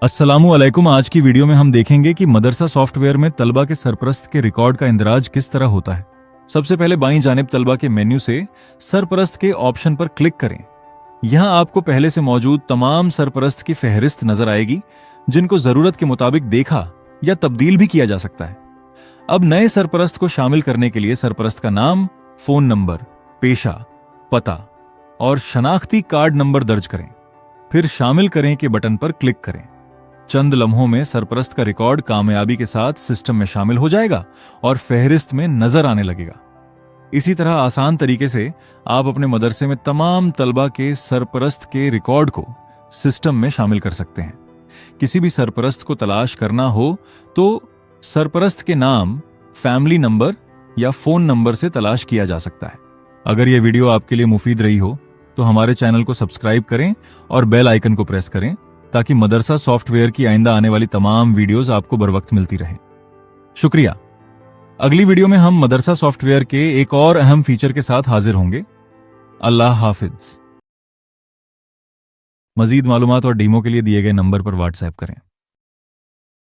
अस्सलामुअलैकुम। आज की वीडियो में हम देखेंगे कि मदरसा सॉफ्टवेयर में तलबा के सरपरस्त के रिकॉर्ड का इंदराज किस तरह होता है। सबसे पहले बाईं जानिब तलबा के मेन्यू से सरपरस्त के ऑप्शन पर क्लिक करें। यहां आपको पहले से मौजूद तमाम सरपरस्त की फहरिस्त नजर आएगी, जिनको जरूरत के मुताबिक देखा या तब्दील भी किया जा सकता है। अब नए सरपरस्त को शामिल करने के लिए सरपरस्त का नाम, फोन नंबर, पेशा, पता और शनाख्ती कार्ड नंबर दर्ज करें। फिर शामिल करें के बटन पर क्लिक करें। चंद लम्हों में सरपरस्त का रिकॉर्ड कामयाबी के साथ सिस्टम में शामिल हो जाएगा और फहरिस्त में नजर आने लगेगा। इसी तरह आसान तरीके से आप अपने मदरसे में तमाम तलबा के सरपरस्त के रिकॉर्ड को सिस्टम में शामिल कर सकते हैं। किसी भी सरपरस्त को तलाश करना हो तो सरपरस्त के नाम, फैमिली नंबर या फोन नंबर से तलाश किया जा सकता है। अगर यह वीडियो आपके लिए मुफीद रही हो तो हमारे चैनल को सब्सक्राइब करें और बेल आइकन को प्रेस करें, ताकि मदरसा सॉफ्टवेयर की आइंदा आने वाली तमाम वीडियोस आपको बरवक्त मिलती रहें। शुक्रिया। अगली वीडियो में हम मदरसा सॉफ्टवेयर के एक और अहम फीचर के साथ हाजिर होंगे। अल्लाह हाफिज। मजीद मालूमात और डीमो के लिए दिए गए नंबर पर व्हाट्सएप करें।